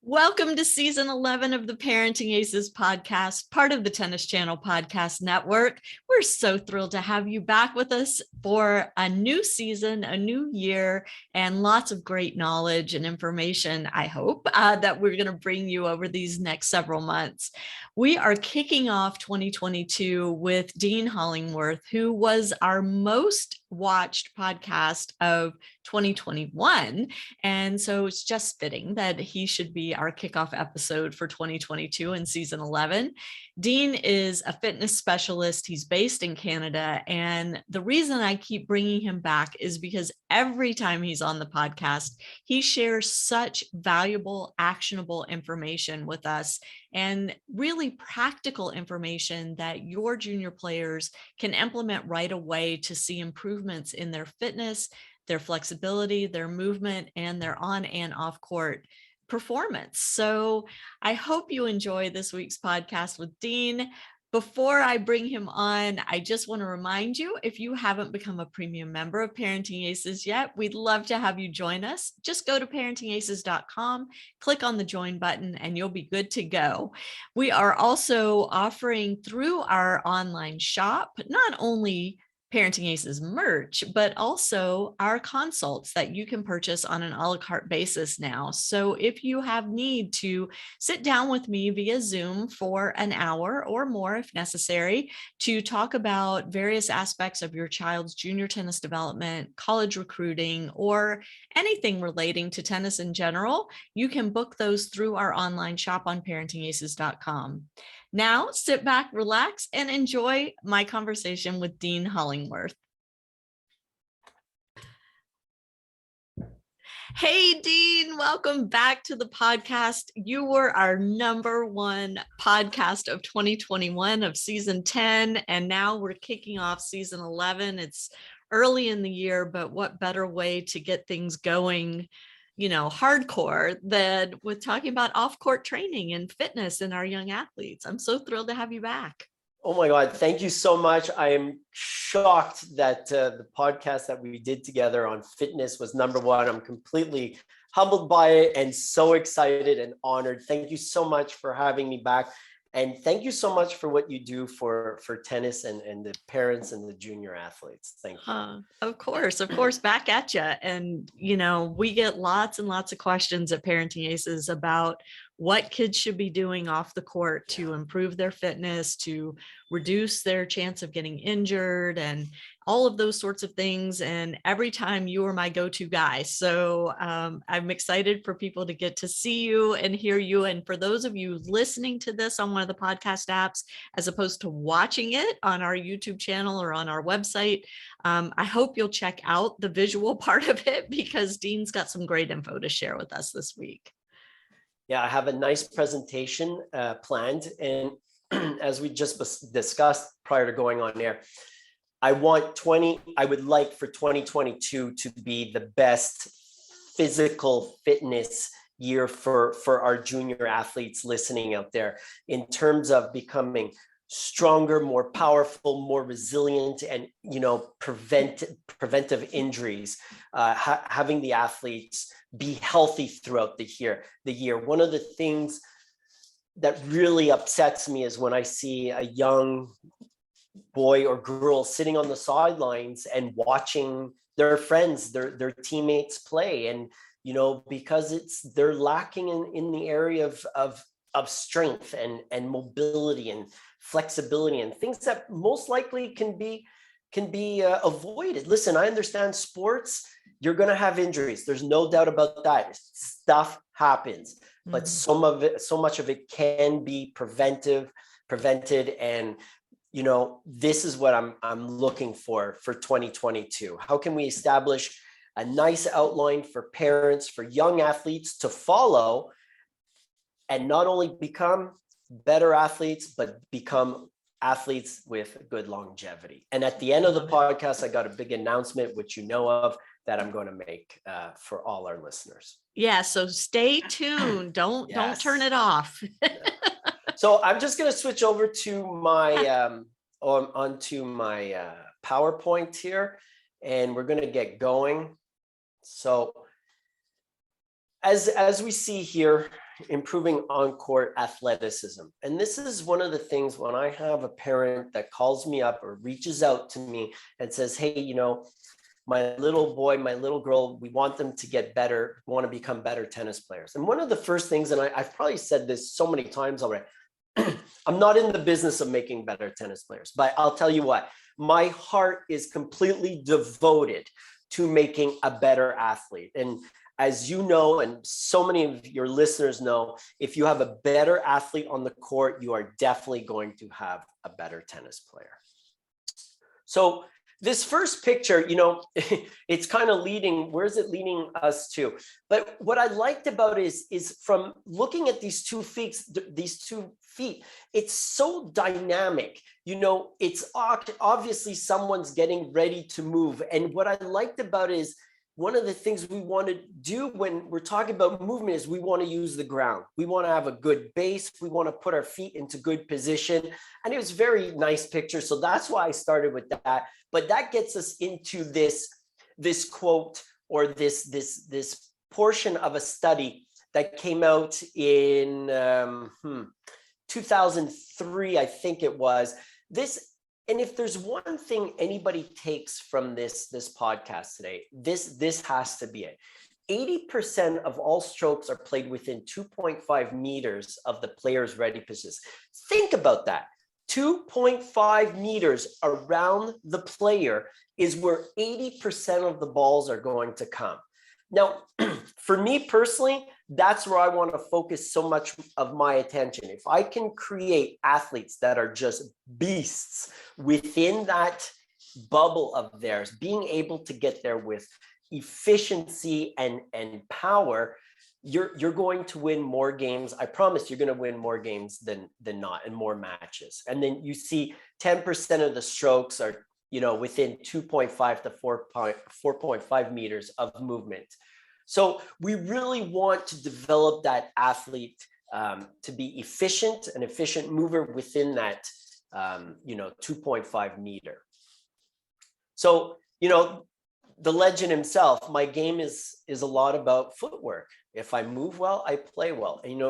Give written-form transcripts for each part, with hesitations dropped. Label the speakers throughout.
Speaker 1: Welcome to season 11 of the Parenting Aces podcast, part of the Tennis Channel Podcast Network. We're so thrilled to have you back with us for a new season, a new year, and lots of great knowledge and information, I hope, that we're going to bring you over these next several months. We are kicking off 2022 with Dean Hollingworth, who was our most watched podcast of 2021. And so it's just fitting that he should be our kickoff episode for 2022 in season 11. Dean is a fitness specialist. He's based in Canada. And the reason I keep bringing him back is because every time he's on the podcast, he shares such valuable, actionable information with us and really practical information that your junior players can implement right away to see improvements in their fitness, their flexibility, their movement, and their on and off court performance. So I hope you enjoy this week's podcast with Dean. Before I bring him on, I just want to remind you, if you haven't become a premium member of Parenting Aces yet, we'd love to have you join us. Just go to ParentingAces.com, click on the join button, and you'll be good to go. We are also offering through our online shop, not only Parenting Aces merch, but also our consults that you can purchase on an a la carte basis now. So if you have need to sit down with me via Zoom for an hour or more, if necessary, to talk about various aspects of your child's junior tennis development, college recruiting, or anything relating to tennis in general, you can book those through our online shop on ParentingAces.com. Now, sit back, relax, and enjoy my conversation with Dean Hollingworth. Hey, Dean, welcome back to the podcast. You were our number one podcast of 2021 of season 10, and now we're kicking off season 11. It's early in the year, but what better way to get things going, hardcore than with talking about off-court training and fitness in our young athletes. I'm so thrilled to have you back.
Speaker 2: Oh my God, thank you so much. I am shocked that the podcast that we did together on fitness was number one. I'm completely humbled by it and so excited and honored. Thank you so much for having me back. And thank you so much for what you do for tennis and the parents and the junior athletes. Thank you.
Speaker 1: Of course, back at you. And, we get lots and lots of questions at Parenting Aces about what kids should be doing off the court to improve their fitness, to reduce their chance of getting injured, and all of those sorts of things. And every time you are my go-to guy. So I'm excited for people to get to see you and hear you. And for those of you listening to this on one of the podcast apps, as opposed to watching it on our YouTube channel or on our website, I hope you'll check out the visual part of it because Dean's got some great info to share with us this week.
Speaker 2: Yeah, I have a nice presentation planned. And as we just discussed prior to going on air, I would like for 2022 to be the best physical fitness year for our junior athletes listening out there in terms of becoming stronger, more powerful, more resilient, and preventive injuries, having the athletes be healthy throughout the year. One of the things that really upsets me is when I see a young boy or girl sitting on the sidelines and watching their friends, their teammates play, and because they're lacking in the area of strength and mobility and flexibility and things that most likely can be avoided. Listen, I understand sports, you're going to have injuries. There's no doubt about that. Stuff happens, but so much of it can be prevented. And, this is what I'm looking for 2022. How can we establish a nice outline for parents, for young athletes to follow, and not only become better athletes, but become athletes with good longevity? And at the end of the podcast, I got a big announcement, which you know of, that I'm going to make for all our listeners.
Speaker 1: Yeah, so stay tuned. Don't turn it off.
Speaker 2: So I'm just going to switch over to my onto my PowerPoint here, and we're going to get going. So as we see here, improving on-court athleticism. And this is one of the things when I have a parent that calls me up or reaches out to me and says, hey, my little boy, my little girl, we want them to get better, want to become better tennis players. And one of the first things, and I've probably said this so many times already, I'm not in the business of making better tennis players, but I'll tell you what, my heart is completely devoted to making a better athlete. And as you know, and so many of your listeners know, if you have a better athlete on the court, you are definitely going to have a better tennis player. So this first picture, it's kind of leading, where's it leading us to? But what I liked about it is from looking at these 2 feet, it's so dynamic. It's obviously someone's getting ready to move. And what I liked about it is one of the things we want to do when we're talking about movement is we want to use the ground. We want to have a good base. We want to put our feet into good position. And it was a very nice picture. So that's why I started with that. But that gets us into this quote or this portion of a study that came out in 2003, I think it was. And if there's one thing anybody takes from this podcast today, this has to be it. 80% of all strokes are played within 2.5 meters of the player's ready position. Think about that. 2.5 meters around the player is where 80% of the balls are going to come. Now, for me personally, that's where I want to focus so much of my attention. If I can create athletes that are just beasts within that bubble of theirs, being able to get there with efficiency and power, you're going to win more games. I promise you're going to win more games than not, and more matches. And then you see 10% of the strokes are within 2.5 to 4.5 meters of movement. So we really want to develop that athlete to be an efficient mover within that 2.5 meter. So, the legend himself, my game is a lot about footwork. If I move well, I play well. And,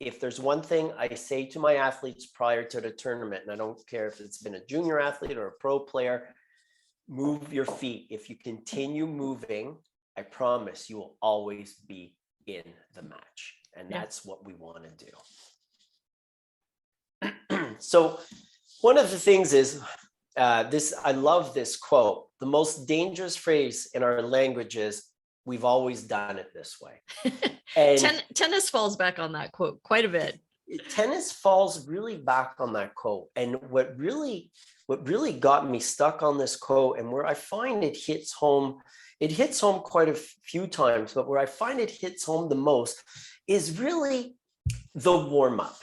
Speaker 2: if there's one thing I say to my athletes prior to the tournament, and I don't care if it's been a junior athlete or a pro player, move your feet. If you continue moving, I promise you will always be in the match. And that's what we want to do. So one of the things is I love this quote. The most dangerous phrase in our language is, we've always done it this way. And
Speaker 1: tennis falls back on that quote quite a bit.
Speaker 2: Tennis falls really back on that quote. And what really got me stuck on this quote, and where I find it hits home quite a few times, but where I find it hits home the most is really the warm-up.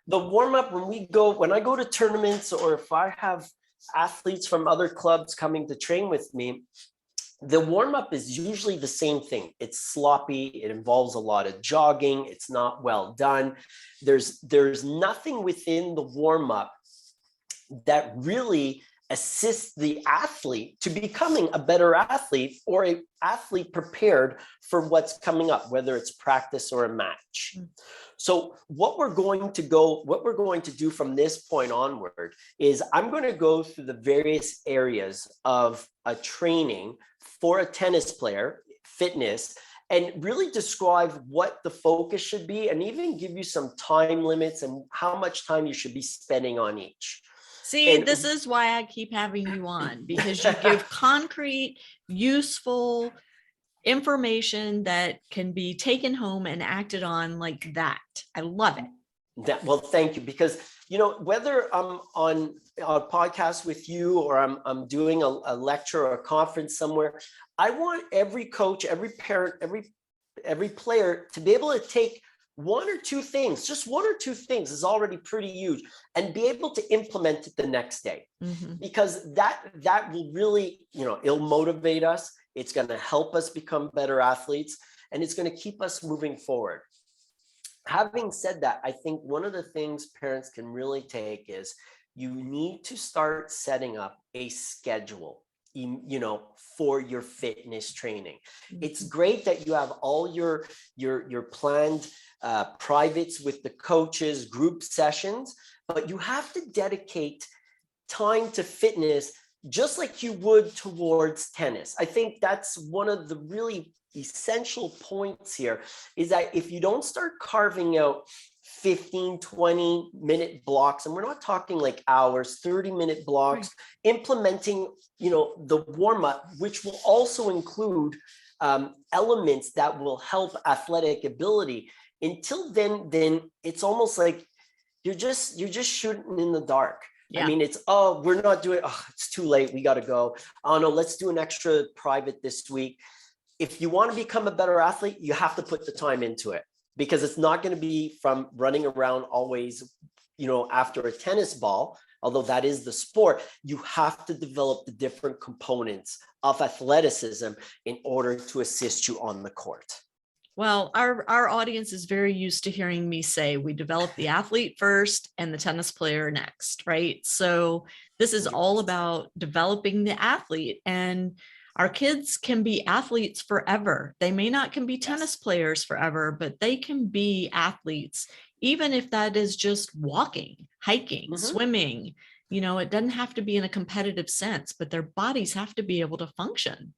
Speaker 2: The warm-up when I go to tournaments, or if I have athletes from other clubs coming to train with me, the warm-up is usually the same thing. It's sloppy. It involves a lot of jogging. It's not well done. There's nothing within the warm-up that really assists the athlete to becoming a better athlete, or an athlete prepared for what's coming up, whether it's practice or a match. So what we're going to do from this point onward is I'm going to go through the various areas of a training for a tennis player, fitness, and really describe what the focus should be, and even give you some time limits and how much time you should be spending on each.
Speaker 1: See, this is why I keep having you on, because you give concrete, useful information that can be taken home and acted on like that. I love it.
Speaker 2: Well, thank you. Because, whether I'm on a podcast with you, or I'm doing a lecture or a conference somewhere, I want every coach, every parent, every player to be able to take one or two things is already pretty huge, and be able to implement it the next day. Because that will really, it'll motivate us. It's going to help us become better athletes, and it's going to keep us moving forward. Having said that, I think one of the things parents can really take is you need to start setting up a schedule. for your fitness training. It's great that you have all your planned privates with the coaches, group sessions, but you have to dedicate time to fitness just like you would towards tennis. I think that's one of the really essential points here, is that if you don't start carving out 15-20 minute blocks, and we're not talking like hours, 30-minute blocks, implementing the warm-up, which will also include elements that will help athletic ability. Until then it's almost like you're just shooting in the dark. Yeah. I mean, it's, we're not doing, it's too late, we got to go. Oh no, let's do an extra private this week. If you want to become a better athlete, you have to put the time into it, because it's not going to be from running around always, after a tennis ball, although that is the sport. You have to develop the different components of athleticism in order to assist you on the court.
Speaker 1: Well, our audience is very used to hearing me say we develop the athlete first and the tennis player next, right? So this is all about developing the athlete, and our kids can be athletes forever. They may not can be tennis players forever, but they can be athletes, even if that is just walking, hiking, swimming. It doesn't have to be in a competitive sense, but their bodies have to be able to function.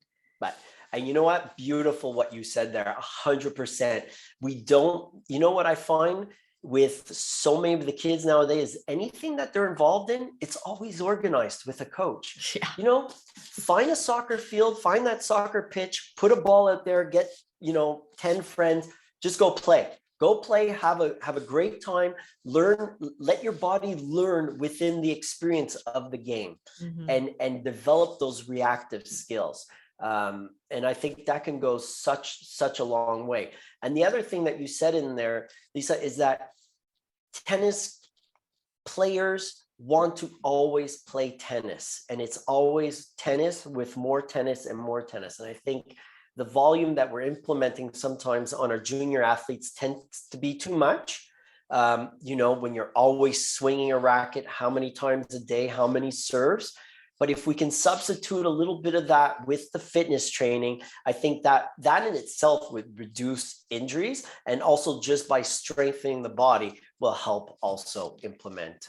Speaker 2: And you know what? Beautiful what you said there, 100%. We don't, what I find with so many of the kids nowadays, anything that they're involved in, it's always organized with a coach. Yeah. Find a soccer field, find that soccer pitch, put a ball out there, get, 10 friends, just go play. Go play, have a great time, learn, let your body learn within the experience of the game, and develop those reactive skills. And I think that can go such a long way. And the other thing that you said in there, Lisa, is that tennis players want to always play tennis, and it's always tennis with more tennis and more tennis. And I think the volume that we're implementing sometimes on our junior athletes tends to be too much. When you're always swinging a racket, how many times a day, how many serves. But if we can substitute a little bit of that with the fitness training, I think that in itself would reduce injuries, and also just by strengthening the body will help also implement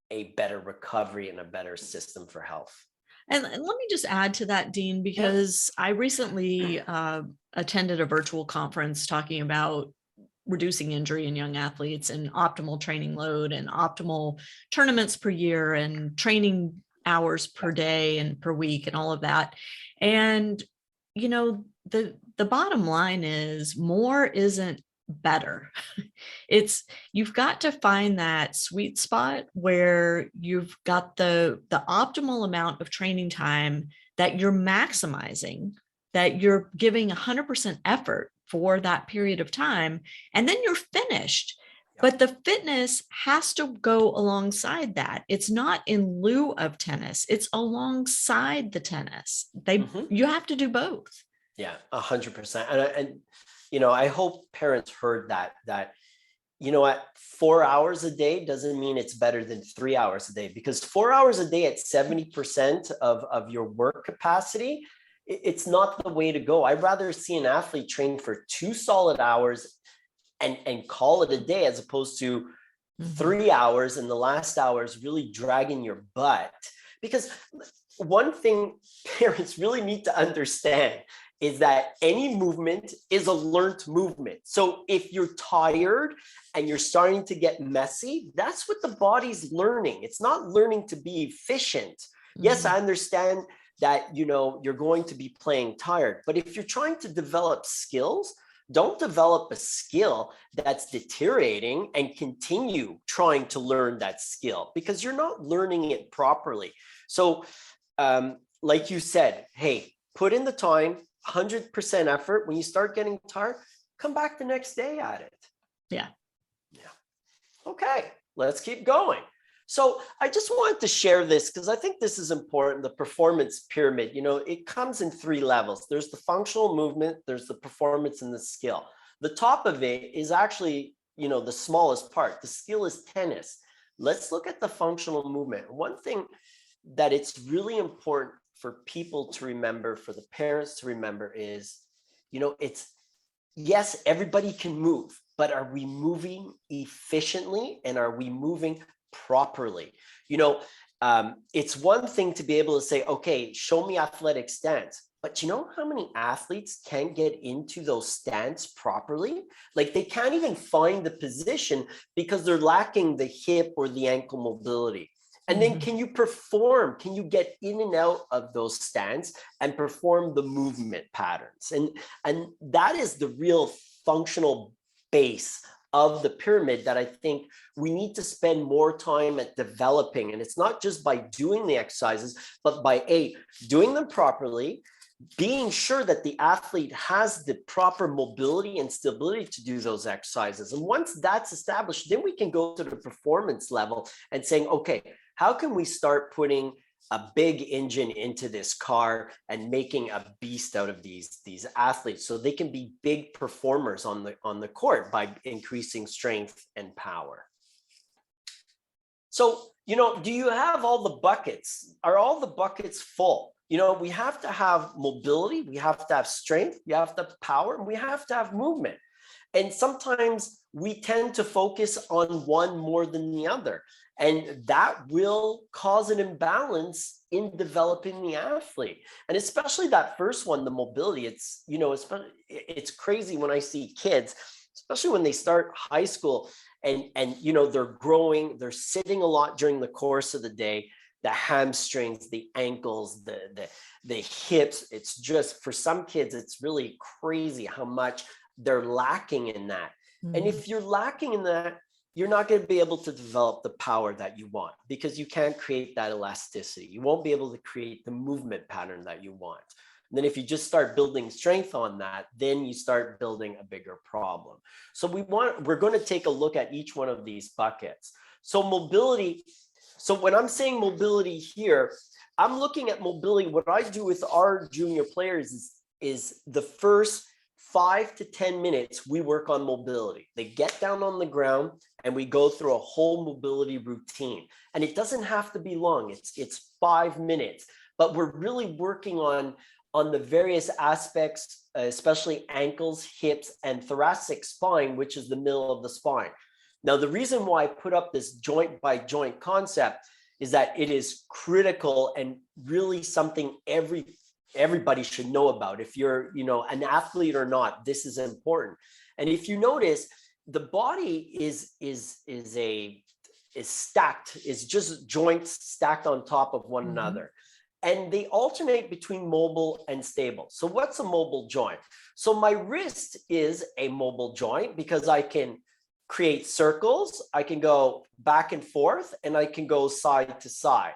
Speaker 2: a better recovery and a better system for health.
Speaker 1: And let me just add to that, Dean, because I recently attended a virtual conference talking about reducing injury in young athletes and optimal training load and optimal tournaments per year and training hours per day and per week and all of that. And, the bottom line is more isn't better. You've got to find that sweet spot where you've got the optimal amount of training time that you're maximizing, that you're giving 100% effort for that period of time, and then you're finished. But the fitness has to go alongside that. It's not in lieu of tennis. It's alongside the tennis. You have to do both.
Speaker 2: Yeah, 100%. And I hope parents heard that, 4 hours a day doesn't mean it's better than 3 hours a day, because 4 hours a day at 70% of your work capacity, it's not the way to go. I'd rather see an athlete train for 2 solid hours and call it a day, as opposed to 3 hours and the last hour is really dragging your butt. Because one thing parents really need to understand is that any movement is a learned movement. So if you're tired and you're starting to get messy, that's what the body's learning. It's not learning to be efficient. Yes, I understand that, you're going to be playing tired, but if you're trying to develop skills, don't develop a skill that's deteriorating and continue trying to learn that skill, because you're not learning it properly. So like you said, hey, put in the time, 100% effort. When you start getting tired, come back the next day at it.
Speaker 1: Yeah.
Speaker 2: Okay, let's keep going. So I just wanted to share this because I think this is important. The performance pyramid, it comes in 3 levels. There's the functional movement, there's the performance, and the skill. The top of it is actually, the smallest part. The skill is tennis. Let's look at the functional movement. One thing that it's really important for people to remember, for the parents to remember is, it's, yes, everybody can move, but are we moving efficiently and are we moving properly? It's one thing to be able to say, okay, show me athletic stance. But you know how many athletes can't get into those stance properly? Like they can't even find the position because they're lacking the hip or the ankle mobility. And then can you perform? Can you get in and out of those stance and perform the movement patterns? And that is the real functional base of the pyramid that I think we need to spend more time at developing. And it's not just by doing the exercises, but by doing them properly, being sure that the athlete has the proper mobility and stability to do those exercises. And once that's established, then we can go to the performance level and saying, okay, how can we start putting a big engine into this car and making a beast out of these athletes so they can be big performers on the court by increasing strength and power. So, do you have all the buckets? Are all the buckets full? We have to have mobility, we have to have strength, we have to have power, and we have to have movement. And sometimes we tend to focus on one more than the other. And that will cause an imbalance in developing the athlete. And especially that first one, the mobility, it's crazy when I see kids, especially when they start high school and they're growing, they're sitting a lot during the course of the day, the hamstrings, the ankles, the hips. It's just, for some kids, it's really crazy how much they're lacking in that. And if you're lacking in that, you're not going to be able to develop the power that you want because you can't create that elasticity. You won't be able to create the movement pattern that you want. And then if you just start building strength on that, then you start building a bigger problem. So we're going to take a look at each one of these buckets. So mobility. So when I'm saying mobility here, I'm looking at mobility. What I do with our junior players is the first 5 to 10 minutes, we work on mobility. They get down on the ground and we go through a whole mobility routine. And it doesn't have to be long. It's 5 minutes, but we're really working on the various aspects, especially ankles, hips, and thoracic spine, which is the middle of the spine. Now, the reason why I put up this joint by joint concept is that it is critical and really something everybody should know about. If you're, an athlete or not, this is important. And if you notice, the body is stacked, is just joints stacked on top of one another. And they alternate between mobile and stable. So what's a mobile joint? So my wrist is a mobile joint because I can create circles, I can go back and forth, and I can go side to side.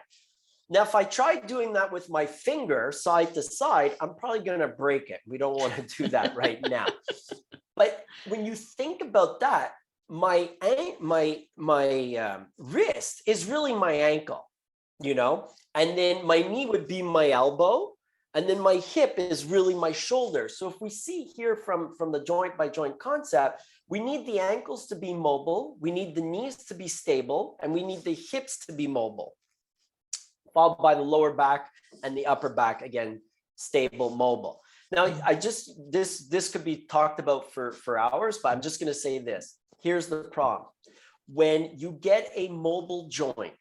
Speaker 2: Now, if I try doing that with my finger side to side, I'm probably going to break it. We don't want to do that right now. But when you think about that, my wrist is really my ankle, and then my knee would be my elbow, and then my hip is really my shoulder. So if we see here from the joint by joint concept, we need the ankles to be mobile, we need the knees to be stable, and we need the hips to be mobile, followed by the lower back and the upper back, again, stable, mobile. Now, this could be talked about for hours, but I'm just going to say this. Here's the problem. When you get a mobile joint,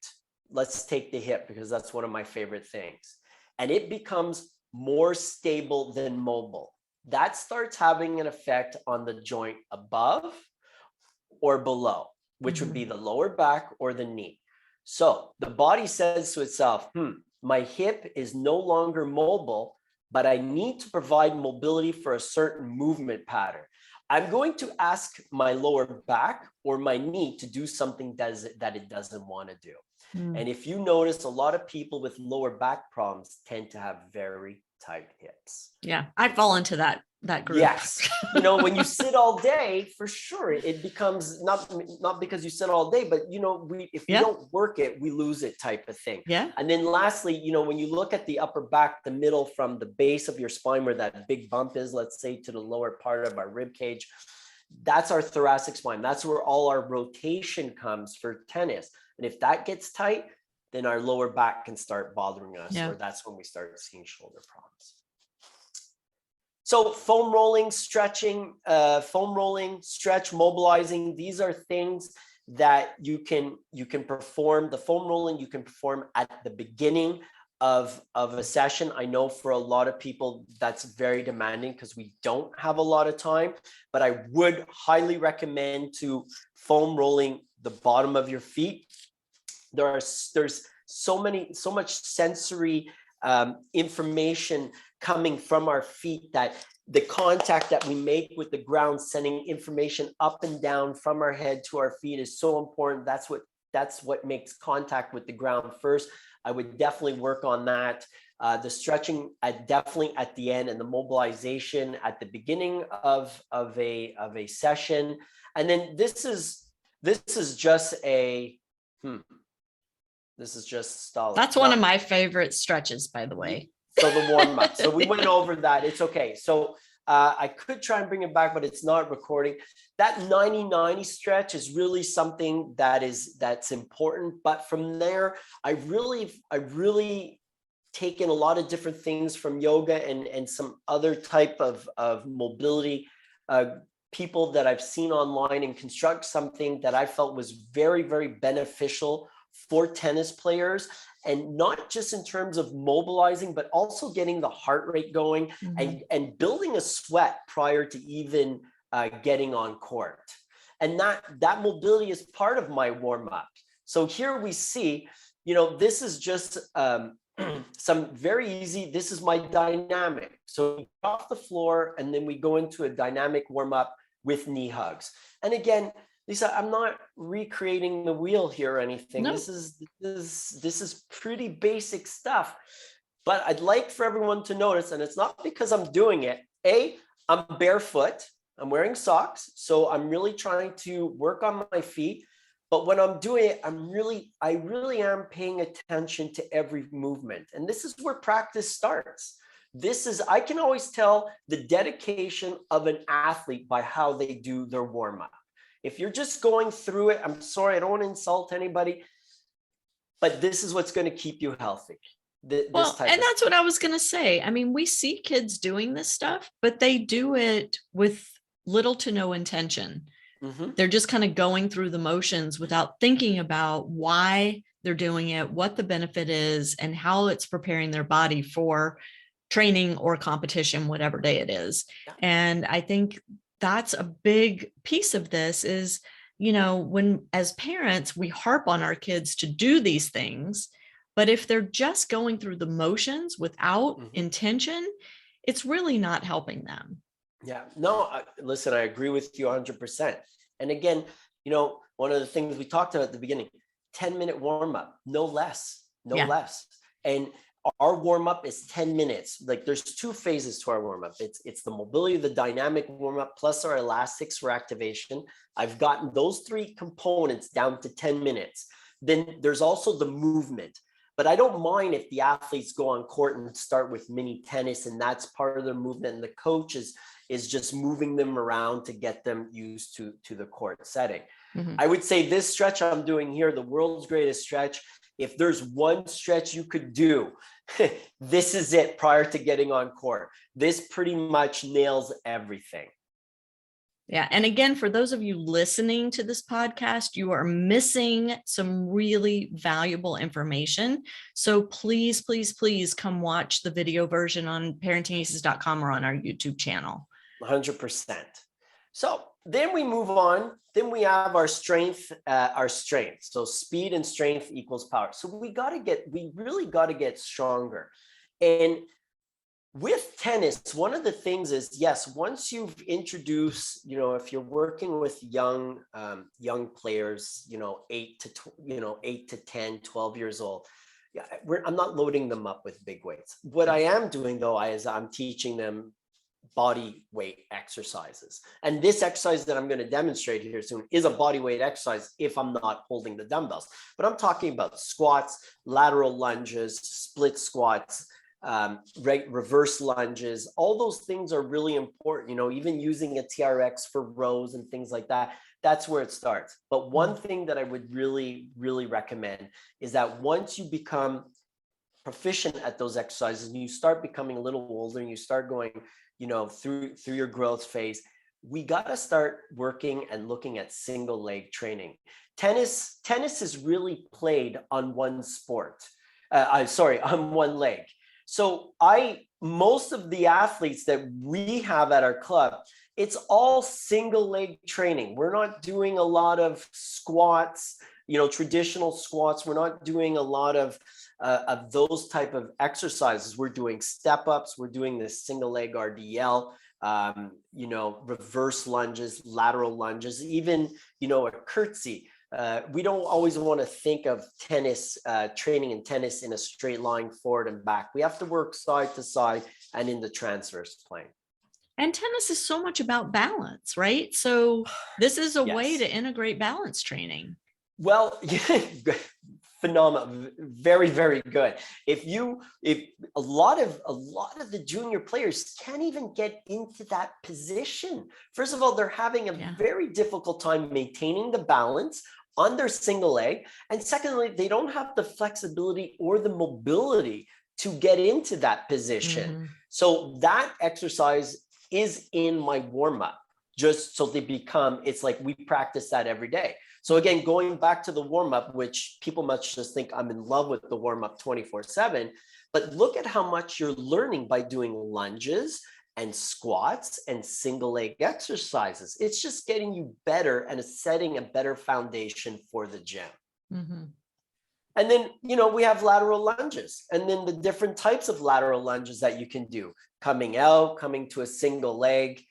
Speaker 2: let's take the hip because that's one of my favorite things, and it becomes more stable than mobile, that starts having an effect on the joint above or below, which would be the lower back or the knee. So the body says to itself, my hip is no longer mobile, but I need to provide mobility for a certain movement pattern. I'm going to ask my lower back or my knee to do something that it doesn't want to do. And if you notice, a lot of people with lower back problems tend to have very tight hips.
Speaker 1: Yeah, I fall into that group.
Speaker 2: Yes. When you sit all day, for sure, it becomes not because you sit all day, but if you don't work it, we lose it type of thing.
Speaker 1: Yeah.
Speaker 2: And then lastly, when you look at the upper back, the middle from the base of your spine where that big bump is, let's say to the lower part of our rib cage, that's our thoracic spine. That's where all our rotation comes for tennis. And if that gets tight, then our lower back can start bothering us,
Speaker 1: Yeah.
Speaker 2: or that's when we start seeing shoulder problems. So foam rolling, stretching, stretch, mobilizing, these are things that you can perform. The foam rolling you can perform at the beginning of a session. I know for a lot of people that's very demanding because we don't have a lot of time, but I would highly recommend to foam rolling the bottom of your feet. There's so much sensory information coming from our feet, that the contact that we make with the ground, sending information up and down from our head to our feet, is so important. That's what makes contact with the ground first. I would definitely work on that. The stretching definitely at the end, and the mobilization at the beginning of a session. And then this is just stalling.
Speaker 1: That's one of my favorite stretches, by the way.
Speaker 2: So the warm up. So we went over that. It's okay. So I could try and bring it back, but it's not recording. That 90-90 stretch is really something that's important. But from there, I really taken a lot of different things from yoga and some other type of mobility people that I've seen online, and construct something that I felt was very, very beneficial for tennis players. And not just in terms of mobilizing, but also getting the heart rate going, and building a sweat prior to even getting on court. And that mobility is part of my warm up. So here we see, this is just some very easy, this is my dynamic. So we get off the floor, and then we go into a dynamic warm up with knee hugs. And again, Lisa, I'm not recreating the wheel here or anything. No. This is pretty basic stuff, but I'd like for everyone to notice, and it's not because I'm doing it. I'm barefoot, I'm wearing socks, so I'm really trying to work on my feet. But when I'm doing it, I really am paying attention to every movement. And this is where practice starts. I can always tell the dedication of an athlete by how they do their warm-up. If you're just going through it, I'm sorry, I don't want to insult anybody, but this is what's going to keep you healthy. And
Speaker 1: that's what I was going to say. I mean, we see kids doing this stuff, but they do it with little to no intention. They're just kind of going through the motions without thinking about why they're doing it, what the benefit is, and how it's preparing their body for training or competition, whatever day it is. Yeah. And I think that's a big piece of this is, when as parents, we harp on our kids to do these things, but if they're just going through the motions without intention, it's really not helping them.
Speaker 2: Yeah, no, listen, I agree with you 100%. And again, one of the things we talked about at the beginning, 10-minute warm up, no less. And our warm up is 10 minutes. Like, there's two phases to our warm up. It's the mobility, the dynamic warm up, plus our elastics for activation. I've gotten those three components down to 10 minutes. Then there's also the movement. But I don't mind if the athletes go on court and start with mini tennis, and that's part of their movement. And the coach is just moving them around to get them used to the court setting. I would say this stretch I'm doing here, the world's greatest stretch, if there's one stretch you could do, this is it prior to getting on court. This pretty much nails everything.
Speaker 1: Yeah. And again, for those of you listening to this podcast, you are missing some really valuable information. So please, please, please come watch the video version on ParentingAces.com or on our YouTube channel.
Speaker 2: 100%. So then we move on. Then we have our strength. So speed and strength equals power. So we really got to get stronger. And with tennis, one of the things is, yes, once you've introduced, if you're working with young players, 8 to 10, 12 years old, I'm not loading them up with big weights. What I am doing though is I'm teaching them body weight exercises. And this exercise that I'm going to demonstrate here soon is a body weight exercise if I'm not holding the dumbbells. But I'm talking about squats, lateral lunges, split squats, reverse lunges. All those things are really important, even using a TRX for rows and things like that. That's where it starts. But one thing that I would really, really recommend is that once you become proficient at those exercises and you start becoming a little older and you start going, through your growth phase, we got to start working and looking at single leg training. Tennis is really played on one sport. On one leg. So most of the athletes that we have at our club, it's all single leg training. We're not doing a lot of squats, traditional squats. We're not doing a lot of those type of exercises. We're doing step ups. We're doing this single leg RDL, reverse lunges, lateral lunges, even, a curtsy. We don't always want to think of tennis, training in tennis in a straight line forward and back. We have to work side to side and in the transverse plane.
Speaker 1: And tennis is so much about balance, right? So this is a
Speaker 2: Yes.
Speaker 1: way to integrate balance training.
Speaker 2: Well, phenomenal, very, very good. If a lot of the junior players can't even get into that position. First of all, they're having a very difficult time maintaining the balance on their single leg. And secondly, they don't have the flexibility or the mobility to get into that position. Mm-hmm. So that exercise is in my warm-up, just so it's like we practice that every day. So again, going back to the warm-up, which people must just think I'm in love with the warm-up 24/7, but look at how much you're learning by doing lunges and squats and single leg exercises. It's just getting you better and it's setting a better foundation for the gym. Mm-hmm. And then, we have lateral lunges, and then the different types of lateral lunges that you can do, coming out, coming to a single leg.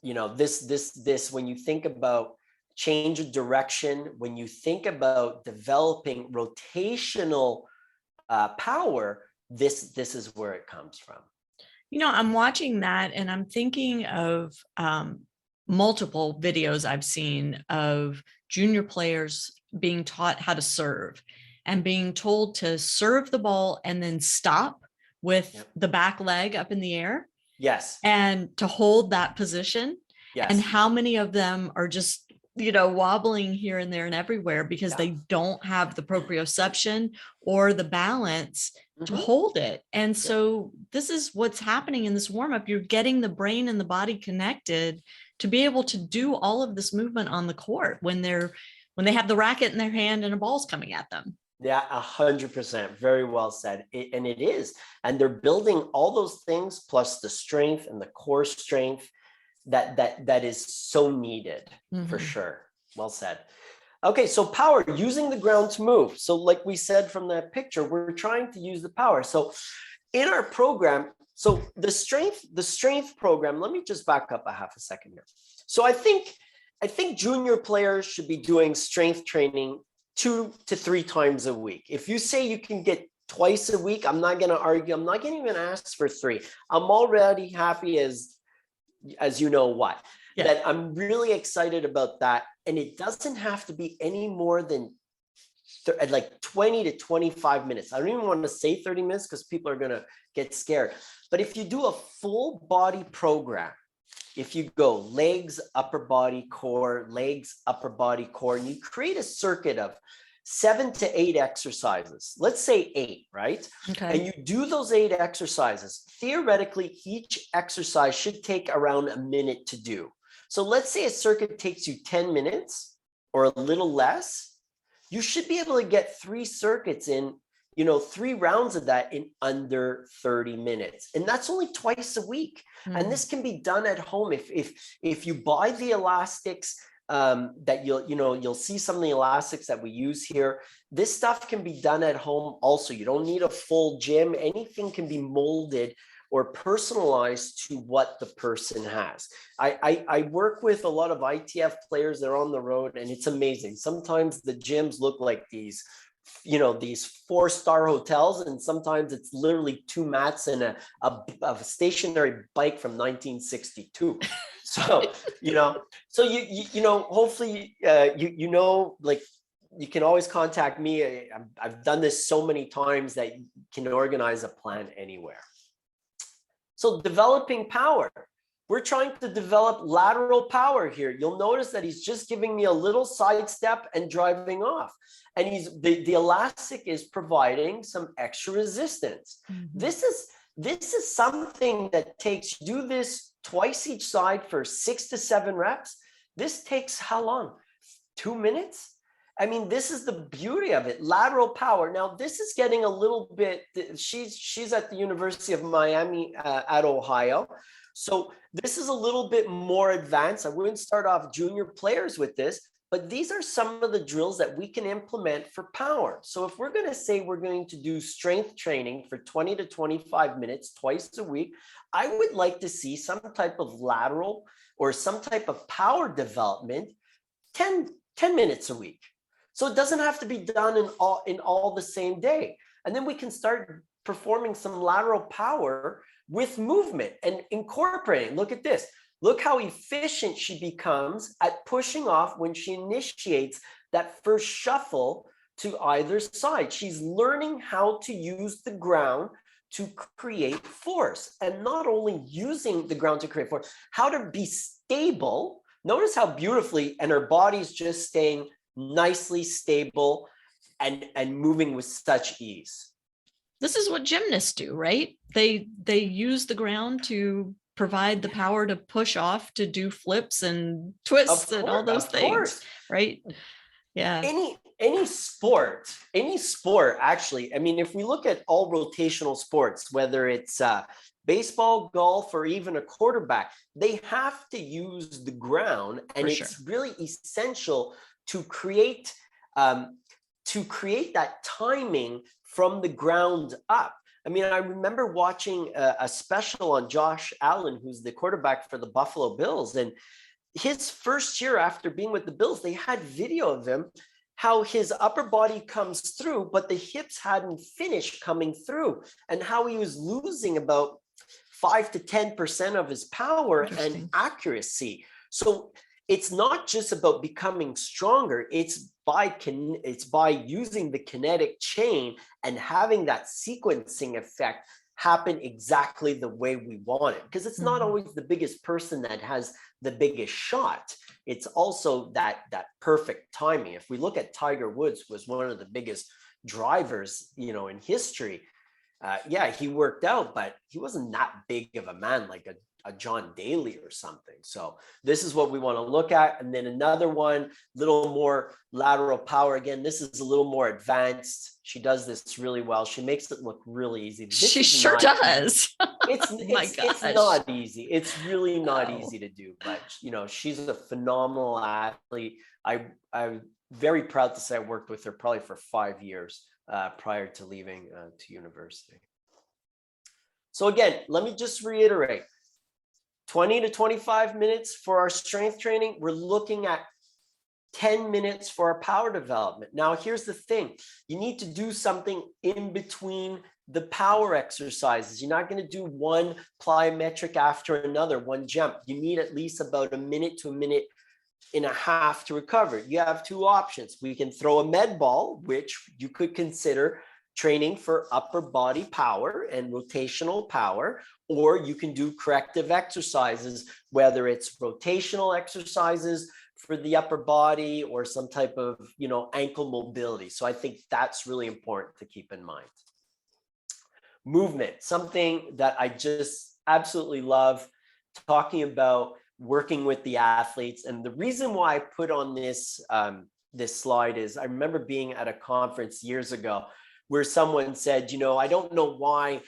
Speaker 2: This, when you think about change of direction, when you think about developing rotational power, this is where it comes from.
Speaker 1: I'm watching that and I'm thinking of multiple videos I've seen of junior players being taught how to serve and being told to serve the ball and then stop with the back leg up in the air.
Speaker 2: Yes.
Speaker 1: And to hold that position. Yes. And how many of them are just, wobbling here and there and everywhere because they don't have the proprioception or the balance to hold it. And so this is what's happening in this warm-up. You're getting the brain and the body connected to be able to do all of this movement on the court when they have the racket in their hand and a ball's coming at them.
Speaker 2: Yeah, 100%. Very well said. And it is. And they're building all those things plus the strength and the core strength that is so needed for sure. Well said. Okay, so power, using the ground to move. So like we said from that picture, we're trying to use the power. So in our program, so the strength program, let me just back up a half a second here. So I think junior players should be doing strength training 2 to 3 times a week. If you say you can get twice a week, I'm not going to argue. I'm not going to even ask for 3. I'm already happy as you know what, that I'm really excited about that. And it doesn't have to be any more than like 20 to 25 minutes. I don't even want to say 30 minutes because people are going to get scared. But if you do a full body program, if you go legs, upper body, core, legs, upper body, core, and you create a circuit of 7 to 8 exercises, let's say 8, right? Okay. And you do those 8 exercises. Theoretically, each exercise should take around a minute to do. So let's say a circuit takes you 10 minutes or a little less. You should be able to get 3 circuits in, 3 rounds of that in under 30 minutes. And that's only twice a week. And this can be done at home. If you buy the elastics, that you'll see some of the elastics that we use here. This stuff can be done at home also. You don't need a full gym. Anything can be molded or personalized to what the person has. I work with a lot of ITF players that are on the road, and it's amazing. Sometimes the gyms look like these 4-star hotels, and sometimes it's literally 2 mats and a stationary bike from 1962. So, hopefully, like you can always contact me. I've done this so many times that you can organize a plan anywhere. So developing power. We're trying to develop lateral power here. You'll notice that he's just giving me a little sidestep and driving off. And the elastic is providing some extra resistance.
Speaker 1: Mm-hmm.
Speaker 2: This is something that takes, do this twice each side for 6 to 7 reps. This takes how long? 2 minutes? I mean, this is the beauty of it, lateral power. Now, this is getting a little bit, she's at the University of Miami at Ohio. So this is a little bit more advanced. I wouldn't start off junior players with this, but these are some of the drills that we can implement for power. So if we're going to say we're going to do strength training for 20 to 25 minutes twice a week, I would like to see some type of lateral or some type of power development 10 minutes a week. So it doesn't have to be done in all the same day. And then we can start performing some lateral power with movement and incorporating. Look at this. Look how efficient she becomes at pushing off when she initiates that first shuffle to either side. She's learning how to use the ground to create force, and not only using the ground to create force, how to be stable. Notice how beautifully, and her body's just staying nicely stable and moving with such ease.
Speaker 1: This is what gymnasts do, right? They use the ground to provide the power to push off, to do flips and twists and all those things, right? Yeah.
Speaker 2: Any sport actually. I mean, if we look at all rotational sports, whether it's baseball, golf, or even a quarterback, they have to use the ground, and it's really essential to create that timing from the ground up. I mean, I remember watching a special on Josh Allen, who's the quarterback for the Buffalo Bills. And his first year after being with the Bills, they had video of him, how his upper body comes through, but the hips hadn't finished coming through, and how he was losing about 5 to 10% of his power and accuracy. So it's not just about becoming stronger. It's by using the kinetic chain and having that sequencing effect happen exactly the way we want it. Because it's not always the biggest person that has the biggest shot. It's also that perfect timing. If we look at Tiger Woods, was one of the biggest drivers, in history. Yeah, he worked out, but he wasn't that big of a man like a John Daly or something. So this is what we want to look at. And then another one, little more lateral power. Again, this is a little more advanced. She does this really well. She makes it look really easy.
Speaker 1: She sure does.
Speaker 2: It's not easy. It's really not easy to do, but she's a phenomenal athlete. I'm very proud to say I worked with her probably for 5 years prior to leaving to university. So again, let me just reiterate. 20 to 25 minutes for our strength training. We're looking at 10 minutes for our power development. Now, here's the thing. You need to do something in between the power exercises. You're not going to do one plyometric after another, one jump. You need at least about a minute to a minute and a half to recover. You have 2 options. We can throw a med ball, which you could consider training for upper body power and rotational power, or you can do corrective exercises, whether it's rotational exercises for the upper body or some type of, ankle mobility. So I think that's really important to keep in mind. Movement, something that I just absolutely love talking about, working with the athletes. And the reason why I put on this slide is I remember being at a conference years ago where someone said, I don't know why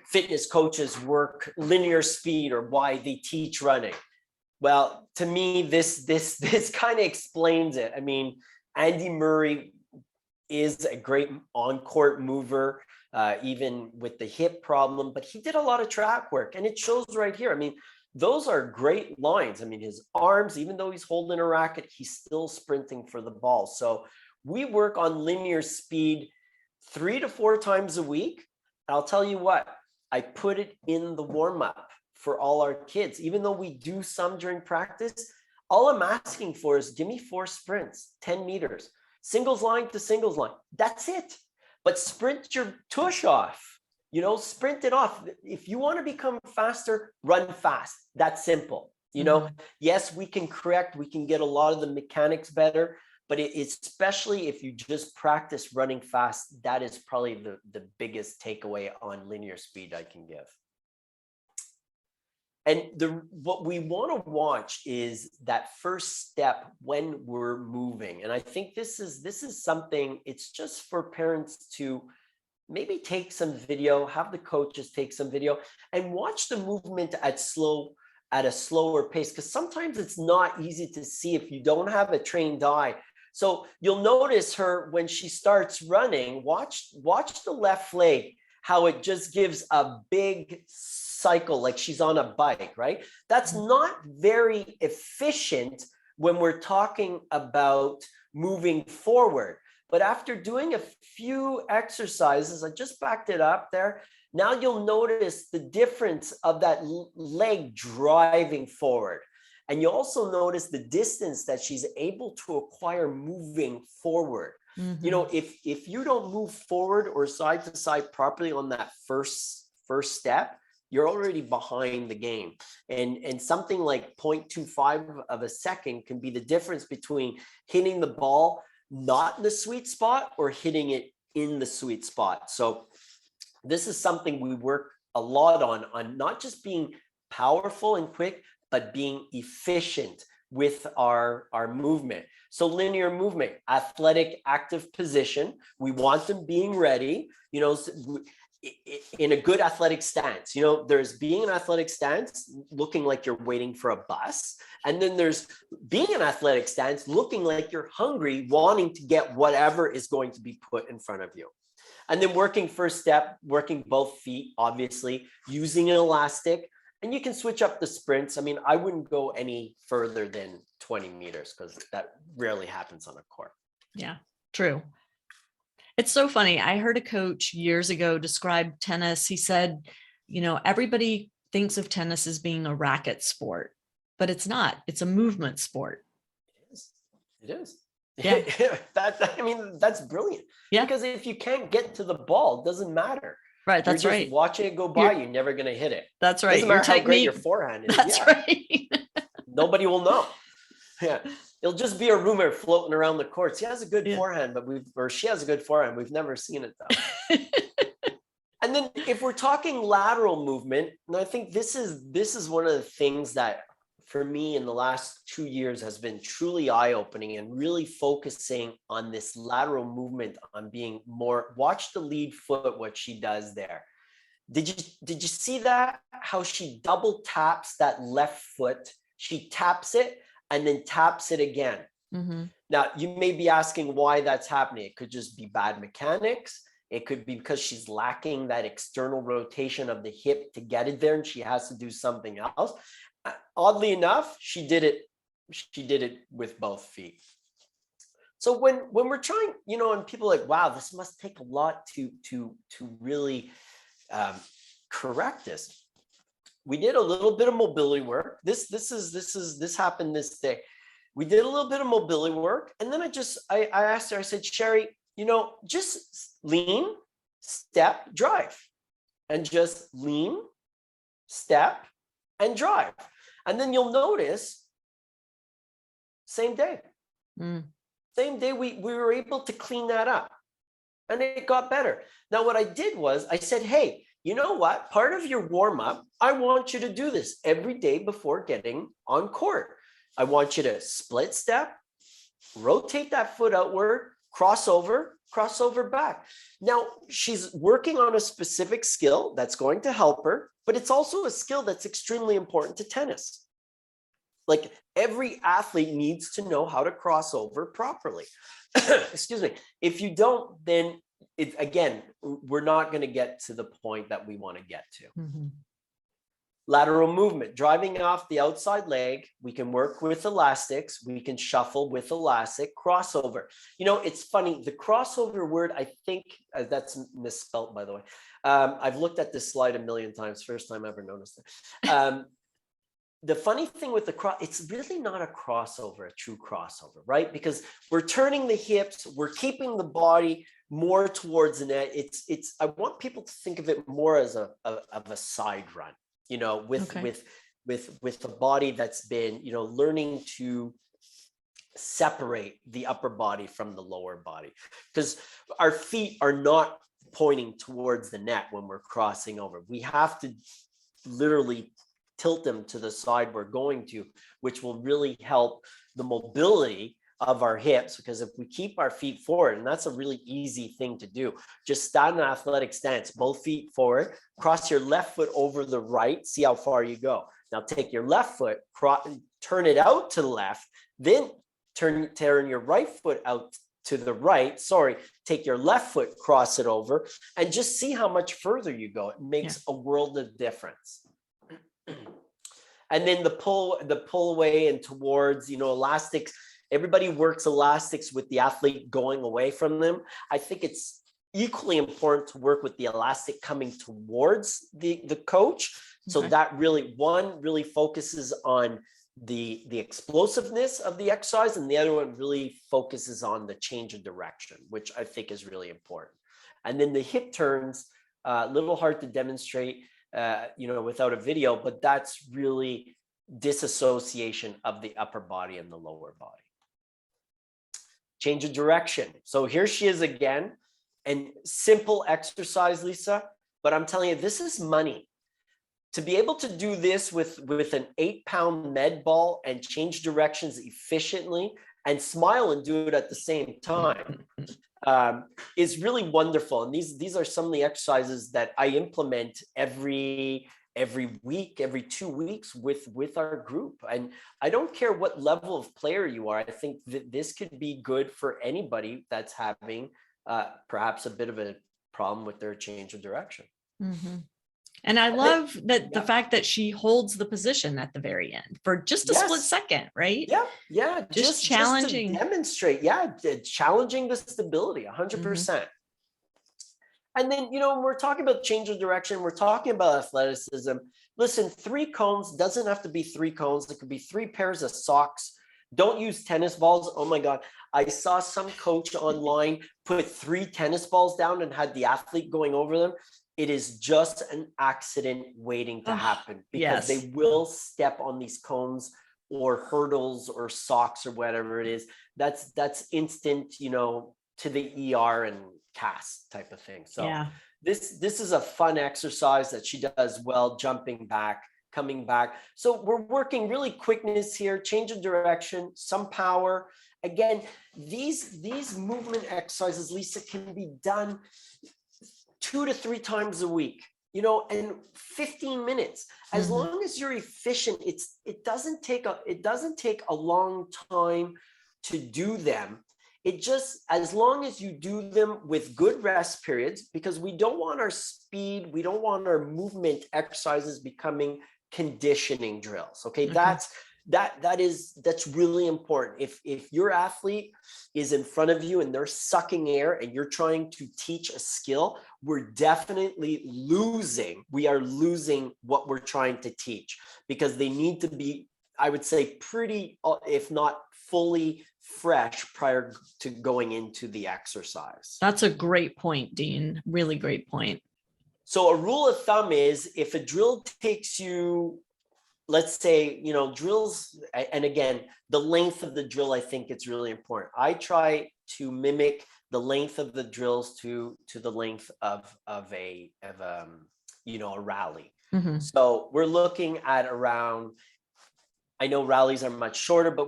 Speaker 2: fitness coaches work linear speed or why they teach running. Well, to me, this kind of explains it. I mean, Andy Murray is a great on-court mover, even with the hip problem, but he did a lot of track work, and it shows right here. I mean, those are great lines. I mean, his arms, even though he's holding a racket, he's still sprinting for the ball. So we work on linear speed 3 to 4 times a week. I'll tell you what, I put it in the warm-up for all our kids. Even though we do some during practice, all I'm asking for is give me 4 sprints, 10 meters. singles line to singles line. That's it. But sprint your tush off, sprint it off. If you want to become faster, run fast. That's simple. Yes, we can correct, we can get a lot of the mechanics better, but especially if you just practice running fast, that is probably the biggest takeaway on linear speed I can give. And what we want to watch is that first step when we're moving. And I think this is something, it's just for parents to maybe take some video, have the coaches take some video and watch the movement at a slower pace, because sometimes it's not easy to see if you don't have a trained eye. So you'll notice her when she starts running, watch the left leg, how it just gives a big cycle like she's on a bike, right? That's not very efficient when we're talking about moving forward. But after doing a few exercises, I just backed it up there. Now you'll notice the difference of that leg driving forward. And you also notice the distance that she's able to acquire moving forward.
Speaker 1: Mm-hmm.
Speaker 2: If you don't move forward or side to side properly on that first step, you're already behind the game. And something like 0.25 of a second can be the difference between hitting the ball not in the sweet spot or hitting it in the sweet spot. So this is something we work a lot on not just being powerful and quick, but being efficient with our movement. So linear movement, athletic, active position. We want them being ready, in a good athletic stance. There's being an athletic stance, looking like you're waiting for a bus. And then there's being an athletic stance, looking like you're hungry, wanting to get whatever is going to be put in front of you. And then working first step, working both feet, obviously, using an elastic. And you can switch up the sprints. I mean, I wouldn't go any further than 20 meters because that rarely happens on a court.
Speaker 1: Yeah, true. It's so funny. I heard a coach years ago describe tennis. He said, everybody thinks of tennis as being a racket sport, but it's not. It's a movement sport.
Speaker 2: It is.
Speaker 1: Yeah.
Speaker 2: That's brilliant.
Speaker 1: Yeah.
Speaker 2: Because if you can't get to the ball, it doesn't matter.
Speaker 1: Right. That's
Speaker 2: you're just
Speaker 1: right.
Speaker 2: watching it go by, you're never going to hit it.
Speaker 1: That's right.
Speaker 2: Doesn't matter how great your forehand is.
Speaker 1: That's right.
Speaker 2: Nobody will know. Yeah. It'll just be a rumor floating around the courts. He has a good forehand, or she has a good forehand. We've never seen it though. And then if we're talking lateral movement, and I think this is one of the things that for me in the last 2 years has been truly eye-opening, and really focusing on this lateral movement, on being more, watch the lead foot, what she does there. Did you see that? How she double taps that left foot? She taps it and then taps it again.
Speaker 1: Mm-hmm.
Speaker 2: Now, you may be asking why that's happening. It could just be bad mechanics. It could be because she's lacking that external rotation of the hip to get it there, and she has to do something else. Oddly enough, she did it with both feet. So when we're trying, and people are like, wow, this must take a lot to really correct this. We did a little bit of mobility work. This happened this day. We did a little bit of mobility work, and then I asked her, I said, Sherry, just lean, step, drive, and just lean, step, and drive. And then you'll notice, same day. Same day, we were able to clean that up, and it got better. Now, what I did was I said, hey, you know what? Part of your warm up, I want you to do this every day before getting on court. I want you to split step, rotate that foot outward, cross over back. Now, she's working on a specific skill that's going to help her, but it's also a skill that's extremely important to tennis. Like, every athlete needs to know how to cross over properly. Excuse me. If you don't, then again, we're not going to get to the point that we want to get to.
Speaker 1: Mm-hmm.
Speaker 2: Lateral movement, driving off the outside leg. We can work with elastics. We can shuffle with elastic. Crossover. It's funny. The crossover word, I think that's misspelled, by the way. I've looked at this slide a million times. First time I ever noticed it. the funny thing with the cross, it's really not a crossover, a true crossover, right? Because we're turning the hips, we're keeping the body more towards the net. I want people to think of it more as of a side run, you know, with a body that's been, you know, learning to separate the upper body from the lower body, because our feet are not pointing towards the net when we're crossing over. We have to literally tilt them to the side we're going to, which will really help the mobility of our hips, because if we keep our feet forward, and that's a really easy thing to do, just stand in an athletic stance, both feet forward, cross your left foot over the right, see how far you go. Now take your left foot, turn it out to the left, then turn your right foot out to the right, take your left foot, cross it over, and just see how much further you go. It makes a world of difference. And then the pull away and towards, you know, elastics. Everybody works elastics with the athlete going away from them. I think it's equally important to work with the elastic coming towards the coach. So that really focuses on the explosiveness of the exercise, and the other one really focuses on the change of direction, which I think is really important. And then the hip turns, a little hard to demonstrate, you know, without a video, but that's really disassociation of the upper body and the lower body. Change of direction. So here she is again, and simple exercise, Lisa, but I'm telling you, this is money. To be able to do this with an 8-pound med ball and change directions efficiently and smile and do it at the same time is really wonderful. And these are some of the exercises that I implement every week, every 2 weeks with our group. And I don't care what level of player you are. I think that this could be good for anybody that's having perhaps a bit of a problem with their change of direction.
Speaker 1: Mm-hmm. And I love that the fact that she holds the position at the very end for just a split second, right?
Speaker 2: Yeah.
Speaker 1: Just challenging.
Speaker 2: Just to demonstrate. Yeah. Challenging the stability, 100%. Mm-hmm. And then, you know, when we're talking about change of direction, we're talking about athleticism. Listen, 3 cones doesn't have to be 3 cones. It could be 3 pairs of socks. Don't use tennis balls. Oh my God. I saw some coach online put 3 tennis balls down and had the athlete going over them. It is just an accident waiting to happen, because they will step on these cones or hurdles or socks or whatever it is. That's instant, you know, to the ER and cast type of thing. So this is a fun exercise that she does well, jumping back, coming back. So we're working really quickness here, change of direction, some power. Again, these movement exercises, Lisa, can be done 2 to 3 times a week, you know, and 15 minutes. As long as you're efficient, it doesn't take a long time to do them. It just, as long as you do them with good rest periods, because we don't want our speed, we don't want our movement exercises becoming conditioning drills. Okay. That's really important. If your athlete is in front of you and they're sucking air and you're trying to teach a skill, we're definitely losing. We are losing what we're trying to teach, because they need to be, I would say, pretty, if not fully fresh prior to going into the exercise. That's
Speaker 1: a great point, Dean. Really great point.
Speaker 2: So a rule of thumb is, if a drill takes you, let's say, you know, drills, and again, the length of the drill, I think it's really important. I try to mimic the length of the drills to the length of a rally. So we're looking at around, I know rallies are much shorter, but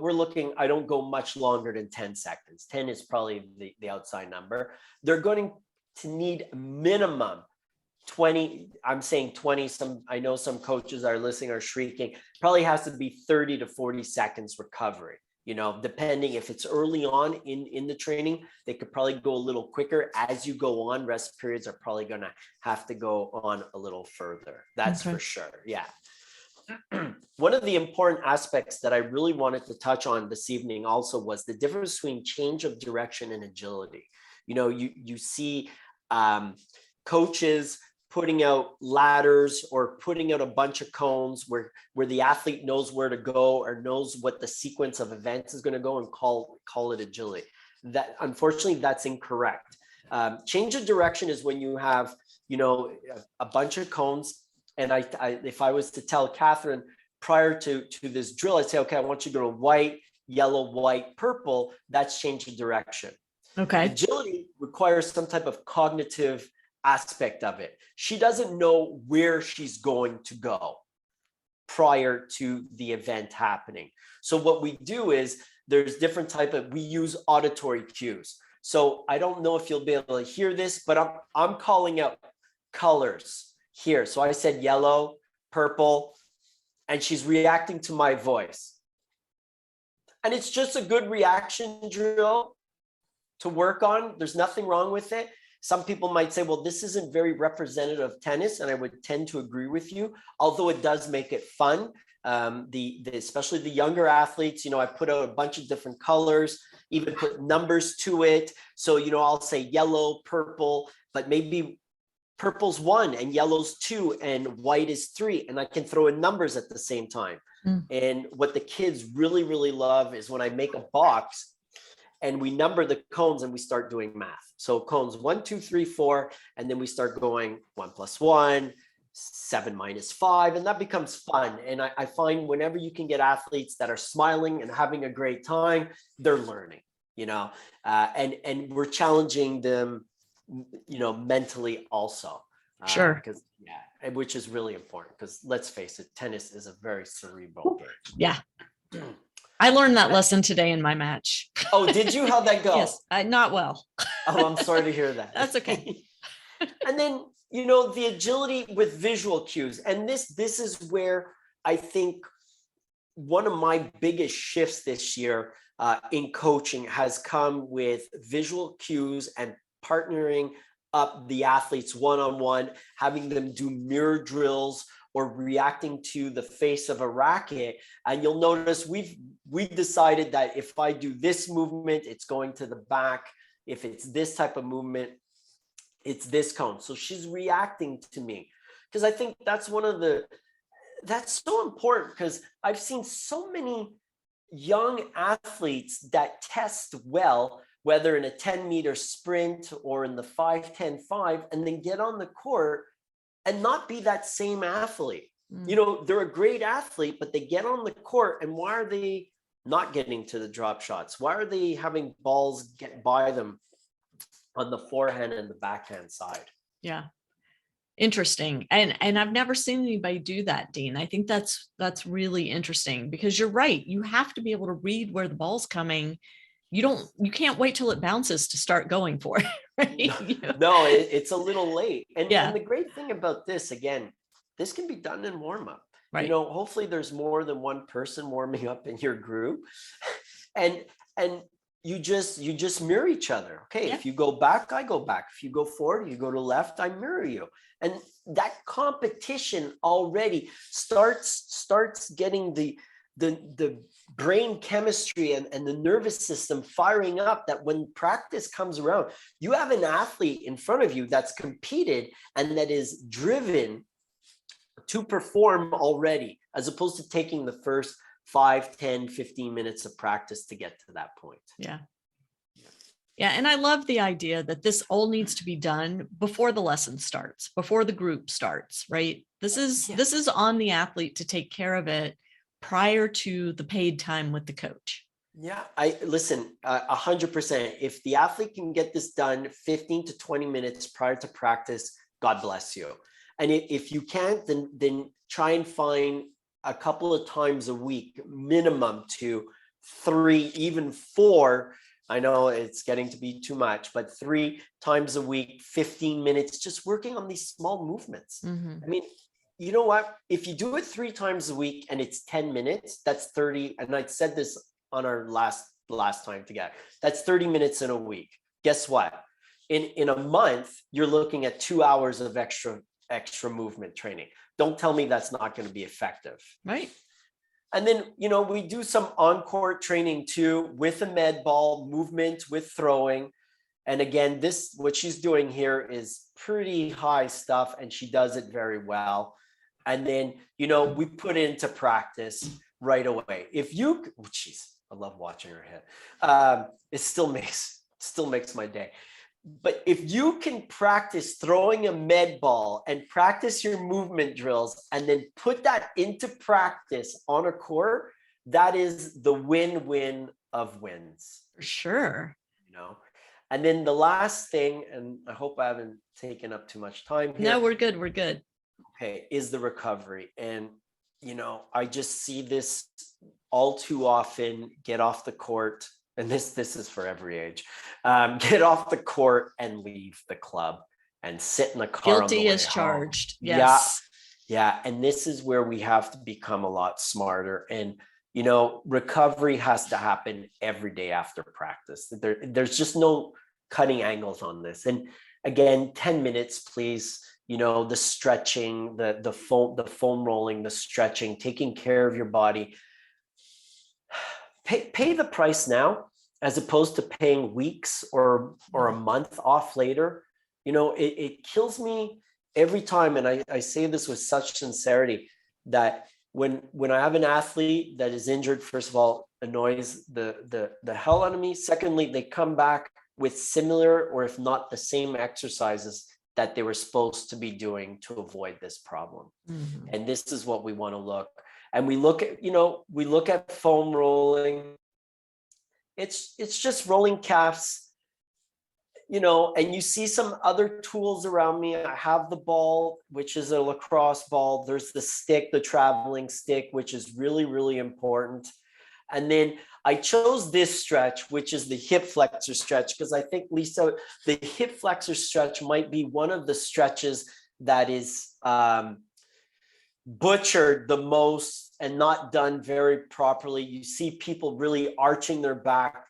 Speaker 2: I don't go much longer than 10 seconds. 10 is probably the outside number. They're going to need minimum 20, I'm saying 20, I know some coaches are listening are shrieking, probably has to be 30 to 40 seconds recovery, you know, depending if it's early on in the training, they could probably go a little quicker. As you go on, rest periods are probably going to have to go on a little further. That's for sure. Yeah. One of the important aspects that I really wanted to touch on this evening also was the difference between change of direction and agility. You know, you see coaches putting out ladders or putting out a bunch of cones where the athlete knows where to go or knows what the sequence of events is going to go and call it agility. That, unfortunately, that's incorrect. Change of direction is when you have, a bunch of cones. And if I was to tell Catherine prior to this drill, I'd say, okay, I want you to go to white, yellow, white, purple. That's change of direction.
Speaker 1: Okay.
Speaker 2: Agility requires some type of cognitive aspect of it. She doesn't know where she's going to go prior to the event happening. So what we do is there's different we use auditory cues. So I don't know if you'll be able to hear this, but I'm calling out colors here. So I said yellow, purple, and she's reacting to my voice. And it's just a good reaction drill to work on. There's nothing wrong with it. Some people might say, well, this isn't very representative of tennis, and I would tend to agree with you, although it does make it fun. Especially the younger athletes, I put out a bunch of different colors, even put numbers to it. So, I'll say yellow, purple, but maybe purple's 1 and yellow's 2 and white is 3. And I can throw in numbers at the same time. And what the kids really, really love is when I make a box and we number the cones and we start doing math. So cones 1, 2, 3, 4, and then we start going 1 + 1, 7 - 5, and that becomes fun. And I find whenever you can get athletes that are smiling and having a great time, they're learning, and we're challenging them, mentally also.
Speaker 1: Sure.
Speaker 2: Because which is really important, because let's face it, tennis is a very cerebral game.
Speaker 1: Yeah. I learned that lesson today in my match.
Speaker 2: Oh, did you? How'd that go?
Speaker 1: Yes, not well.
Speaker 2: Oh, I'm sorry to hear that.
Speaker 1: That's okay.
Speaker 2: And then, the agility with visual cues. And this is where I think one of my biggest shifts this year in coaching has come with visual cues and partnering up the athletes one-on-one, having them do mirror drills or reacting to the face of a racket. And you'll notice we decided that if I do this movement, it's going to the back. If it's this type of movement, it's this cone. So she's reacting to me, because I think that's that's so important, because I've seen so many young athletes that test well, whether in a 10-meter sprint or in the 5-10-5, and then get on the court and not be that same athlete. They're a great athlete, but they get on the court, and why are they not getting to the drop shots? Why are they having balls get by them on the forehand and the backhand side?
Speaker 1: Yeah. Interesting. And I've never seen anybody do that, Dean. I think that's really interesting, because you're right. You have to be able to read where the ball's coming. You can't wait till it bounces to start going for it. Right?
Speaker 2: No, it's a little late. And the great thing about this, again, this can be done in warm up.
Speaker 1: Right.
Speaker 2: Hopefully there's more than one person warming up in your group, and you just mirror each other. Okay. Yeah. If you go back, I go back. If you go forward, you go to left, I mirror you. And that competition already starts getting the brain chemistry and the nervous system firing up, that when practice comes around, you have an athlete in front of you that's competed and that is driven to perform already, as opposed to taking the first 5, 10, 15 minutes of practice to get to that point.
Speaker 1: Yeah. And I love the idea that this all needs to be done before the lesson starts, before the group starts, right? This is on the athlete to take care of it prior to the paid time with the coach.
Speaker 2: Yeah, I listen, 100%. If the athlete can get this done 15 to 20 minutes prior to practice, God bless you. And if you can't, then try and find a couple of times a week, minimum 2, 3, even 4. I know it's getting to be too much, but 3 times a week, 15 minutes, just working on these small movements.
Speaker 1: Mm-hmm.
Speaker 2: I mean, you know what? If you do it 3 times a week and it's 10 minutes, that's 30. And I said this on our last time together. That's 30 minutes in a week. Guess what? In a month, you're looking at 2 hours of extra movement training. Don't tell me that's not going to be effective.
Speaker 1: Right.
Speaker 2: And then, we do some on-court training too, with a med ball, movement with throwing. And again, what she's doing here is pretty high stuff, and she does it very well. And then, we put it into practice right away. I love watching her hit. It still makes my day. But if you can practice throwing a med ball and practice your movement drills and then put that into practice on a court, that is the win-win of wins.
Speaker 1: For sure.
Speaker 2: And then the last thing, and I hope I haven't taken up too much time here.
Speaker 1: No, we're good. We're good.
Speaker 2: Okay, is the recovery. And, I just see this all too often. Get off the court. And this is for every age. Get off the court and leave the club and sit in the car.
Speaker 1: Guilty as charged. Yes.
Speaker 2: Yeah. And this is where we have to become a lot smarter. And, recovery has to happen every day after practice. There's just no cutting angles on this. And again, 10 minutes, please. The stretching, the foam rolling, the stretching, taking care of your body. Pay the price now, as opposed to paying weeks or a month off later. It kills me every time, and I say this with such sincerity, that when I have an athlete that is injured, first of all, annoys the hell out of me. Secondly, they come back with similar, or if not the same, exercises that they were supposed to be doing to avoid this problem. Mm-hmm. And this is what we want to look. And we look at foam rolling. It's just rolling calves, and you see some other tools around me. I have the ball, which is a lacrosse ball. There's the stick, the traveling stick, which is really, really important. And then I chose this stretch, which is the hip flexor stretch, because I think, Lisa, the hip flexor stretch might be one of the stretches that is butchered the most and not done very properly. You see people really arching their back.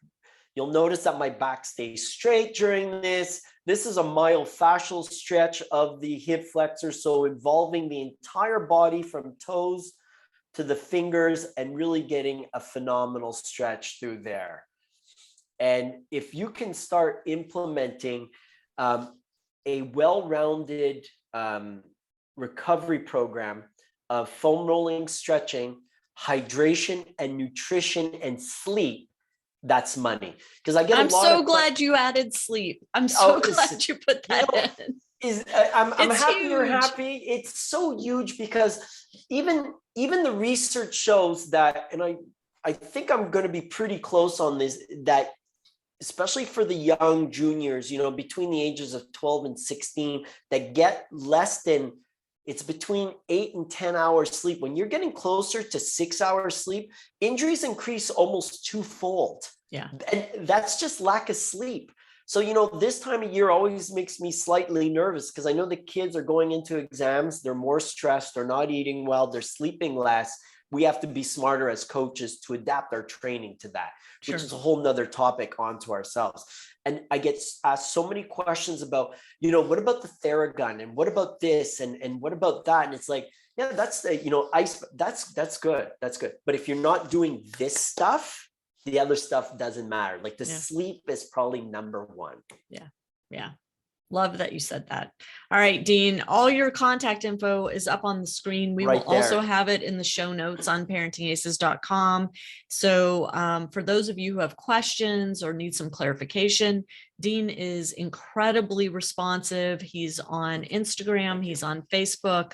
Speaker 2: You'll notice that my back stays straight during this. This is a myofascial stretch of the hip flexor, so involving the entire body from toes to the fingers and really getting a phenomenal stretch through there. And if you can start implementing a well-rounded recovery program of foam rolling, stretching, hydration and nutrition and sleep, that's money. Because I'm
Speaker 1: so glad you added sleep. I'm so glad you put that in.
Speaker 2: I'm happy huge. You're happy. It's so huge, because even the research shows that, and I think I'm going to be pretty close on this, that especially for the young juniors, between the ages of 12 and 16, that get less than, it's between 8 and 10 hours sleep. When you're getting closer to 6 hours sleep, injuries increase almost twofold.
Speaker 1: Yeah.
Speaker 2: And that's just lack of sleep. So, this time of year always makes me slightly nervous, because I know the kids are going into exams. They're more stressed. They're not eating well. They're sleeping less. We have to be smarter as coaches to adapt our training to that, which is a whole nother topic onto ourselves. And I get asked so many questions about, what about the Theragun, and what about this, and what about that? And it's like, yeah, that's that's good. That's good. But if you're not doing this stuff, the other stuff doesn't matter. Like the sleep is probably number one.
Speaker 1: Yeah. Yeah. Love that you said that. All right, Dean, all your contact info is up on the screen. We will also have it in the show notes on ParentingAces.com. So for those of you who have questions or need some clarification, Dean is incredibly responsive. He's on Instagram. He's on Facebook.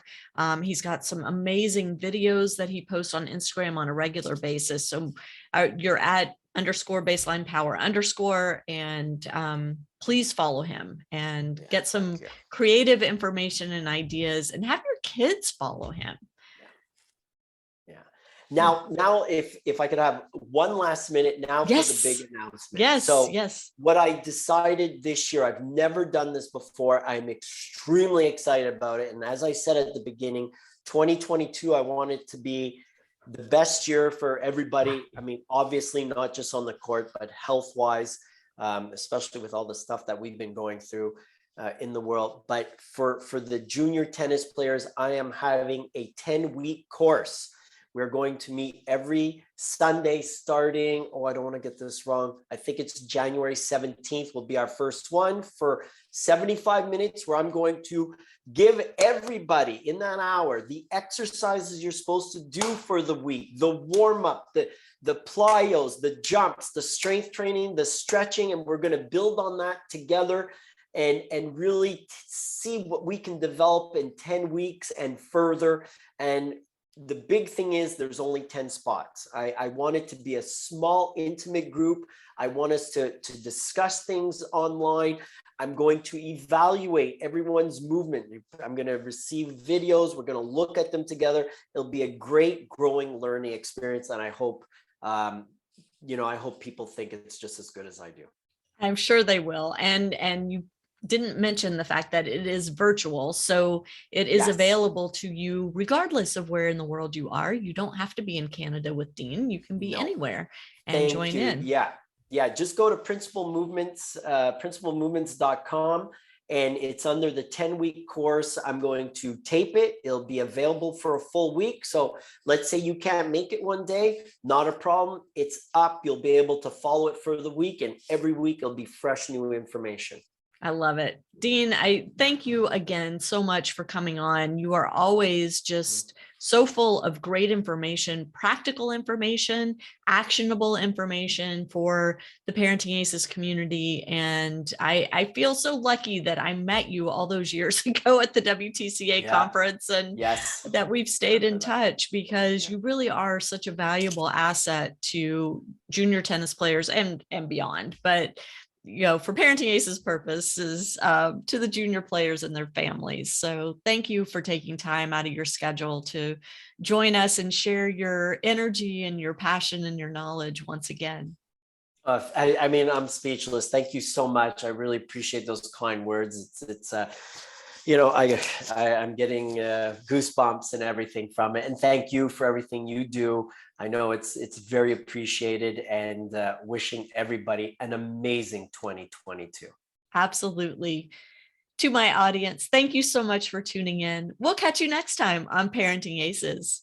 Speaker 1: He's got some amazing videos that he posts on Instagram on a regular basis. So you're at _baseline power _ and please follow him and get some creative information and ideas, and have your kids follow him.
Speaker 2: Now, if I could have one last minute now for the big announcement.
Speaker 1: Yes.
Speaker 2: What I decided this year, I've never done this before. I'm extremely excited about it. And as I said at the beginning, 2022, I want it to be the best year for everybody. I mean, obviously not just on the court, but health-wise, especially with all the stuff that we've been going through in the world. But for the junior tennis players, I am having a 10-week course We're going to meet every Sunday starting, I don't want to get this wrong. I think it's January 17th will be our first one for 75 minutes, where I'm going to give everybody in that hour the exercises you're supposed to do for the week, the warm up, the plyos, the jumps, the strength training, the stretching, and we're going to build on that together and really see what we can develop in 10 weeks and further. And the big thing is there's only 10 spots. I want it to be a small, intimate group. I want us to discuss things online. I'm going to evaluate everyone's movement. I'm going to receive videos. We're going to look at them together. It'll be a great growing learning experience. And I hope, I hope people think it's just as good as I do.
Speaker 1: I'm sure they will. And you didn't mention the fact that it is virtual. So it is available to you regardless of where in the world you are. You don't have to be in Canada with Dean. You can be anywhere and join in.
Speaker 2: Yeah. Just go to principalmovements.com, and it's under the 10-week course. I'm going to tape it. It'll be available for a full week. So let's say you can't make it one day, not a problem. It's up. You'll be able to follow it for the week, and every week it'll be fresh new information.
Speaker 1: I love it. Dean, I thank you again so much for coming on. You are always just so full of great information, practical information, actionable information for the Parenting Aces community. And I feel so lucky that I met you all those years ago at the WTCA conference, and that we've stayed in touch, because you really are such a valuable asset to junior tennis players and beyond. But for Parenting Aces purposes, to the junior players and their families. So thank you for taking time out of your schedule to join us and share your energy and your passion and your knowledge once again.
Speaker 2: I'm speechless. Thank you so much. I really appreciate those kind words. I'm getting goosebumps and everything from it. And thank you for everything you do. I know it's very appreciated, and wishing everybody an amazing 2022.
Speaker 1: Absolutely. To my audience, thank you so much for tuning in. We'll catch you next time on Parenting Aces.